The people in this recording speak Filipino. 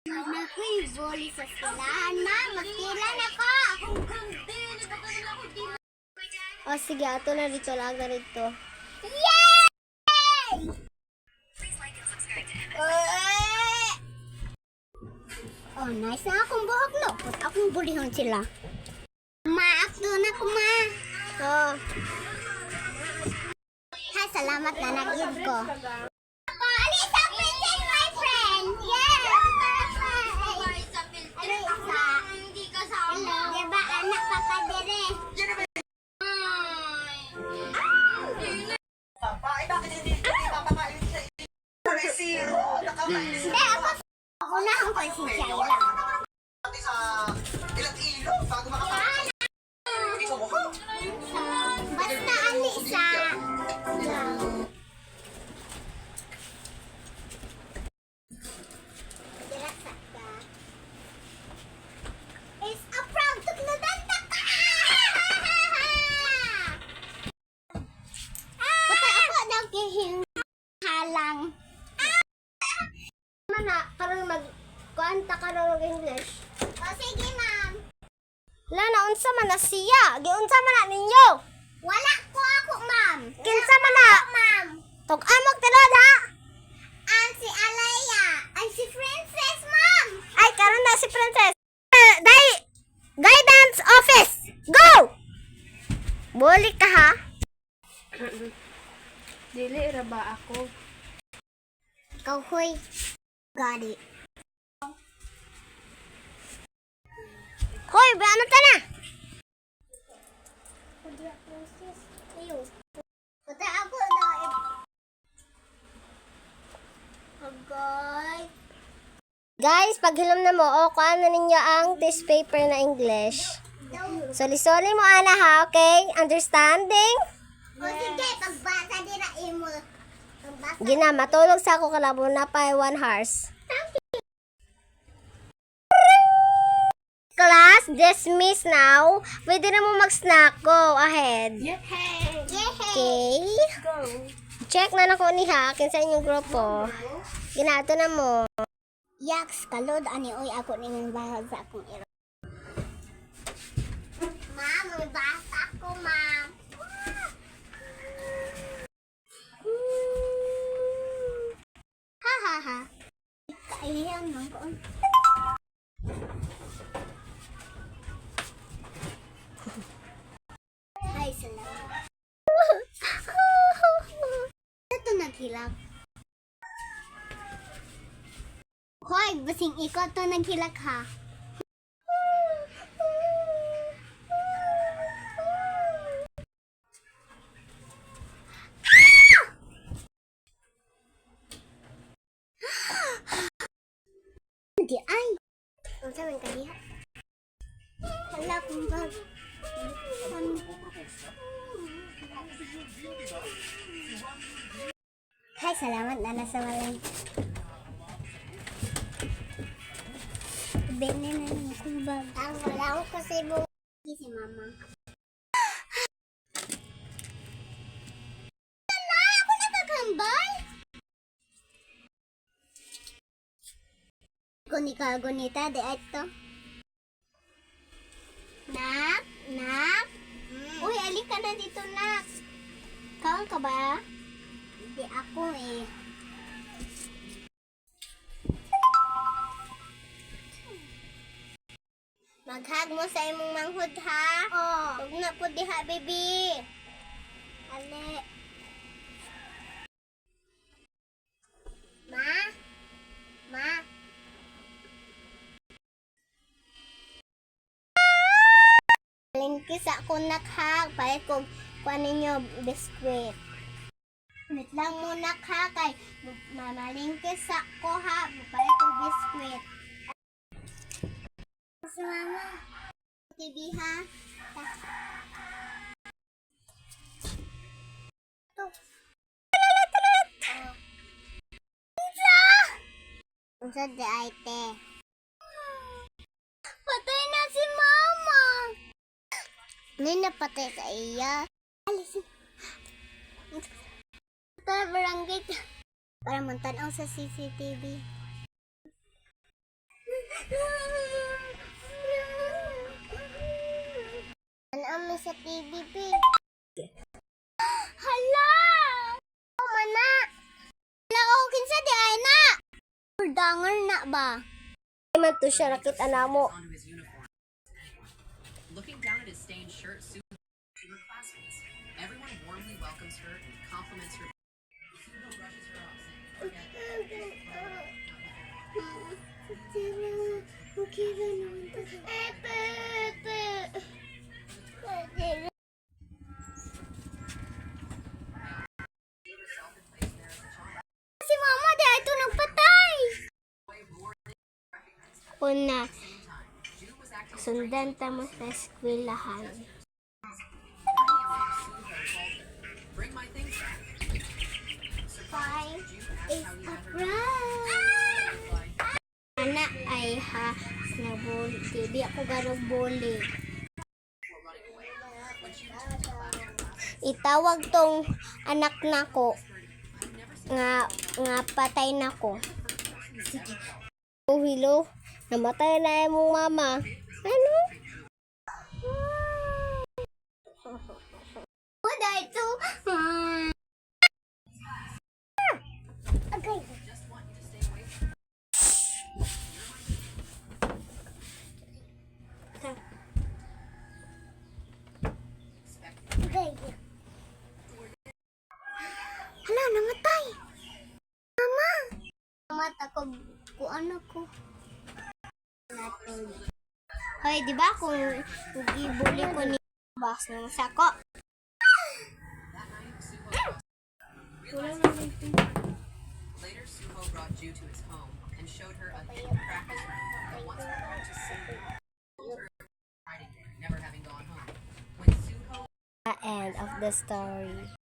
Ako'y boli sa eskwelahan, ma. Magkilan ako. O sige, ato na dito lang na dito. Yay! Oh, nice na akong buhok, no? Ba't akong bulihon sila? Ma, akto na ko, ma. Oh, Ha, salamat na nag-give ko. Ako, Alisa, Princess, my friend. Yeah! Alisa. Diba, anak pa ka dire? Hindi, ako na ang konsensya lang. Basta Alisa. It's a prank! Tukludan ka! Basta ako daw kihing halang. mana karon mag-kuanta ka ng English. O sige, ma'am. Lana, unsa man na siya? Giunsa man na ninyo? Wala ko ako, ma'am. Kinsa man na? Ma'am. Tug-amok tinod ha? Ang si Alaya. Ang si Princess, ma'am. Ay, karon na si Princess. Dai, guidance office. Go! Buli ka ha? Dili ra ba ako? Ikaw, huy. Got it. Hoy, ano ka na? Basta ako daw. Agay. Guys, paghilom na mo, o kuhaan na ninyo ang test paper na English. Soli-soli mo, ana ha, okay? Understanding? O sige, pagbasa dira imo. Pagbasa. Gina, matulog sa ako kalabo na pa 1 hours. Class, dismiss now. Pwede na mo mag-snack. Go ahead. Yehey! Okay. Go! Check na nako ni ha, kinsa inyong grupo. Ginato na mo. Yaks, kalod, ani oy ako ning bahag sa akong iro. Ma'am, may basa ko, ma'am. Ha ha ha. Kaiyan man ko. Ay, salamat. Ito naghilak. Hoy, basing ikaw to naghilak ha. Di ay. Ang sabi ka diha. Hala kung bag. Hay, salamat na nasa walay. Bene na lang kung bag. Ang wala ko kasi buhay si mama. Nanay, ako nagkakambal. Kunika, gunita, di ito. Nak, nak. Uy, alik ka na dito, nak. Kaon ka ba? Hindi ako eh. Maghag mo sa imong manghud ha? Oo. Huwag na po diha, baby. Ale. Ma? Ma? Lingkis ako nakhag. Palit ko kuha ninyo biskwit. Wait lang muna ka kay mamalingkis ako ha. Palit ko biskwit. Si mama. TV ha. Ito. Unsa di ay te? Patay na si mama. May napatay sa iya. Alisin. Tara barangay. Para mantanaw sa CCTV. Ano sa TV, P? Hala! Oh, mana! Hala, oh, kinsa di ay na! Dangar na ba? Ay man to siya rakit ana mo. onto his uniform. Looking down at his stained shirt, Sue to her classmates. Everyone warmly welcomes her and compliments her. Suho brushes her off, saying, Si mama di ay ito nagpatay! Una, sundan ta mo sa eskwelahan. Bring my things back. Five is a prank! Anak ay ha, nabuli. Di ako garog buli. Itawag tong anak nako nga patay nako. Oh, hello. Namatay na yung mong mama. Ano? Wala ito. Okay. Okay. Hala, namatay. Mama. Mata ko, ano ko. Hoy, di ba kung ibuli ko ni boss ng sako? Later, Suho brought Ju to his home and showed her a hidden practice room that once belonged to Sue. Hiding there, never having gone home. When Suho The end of the story.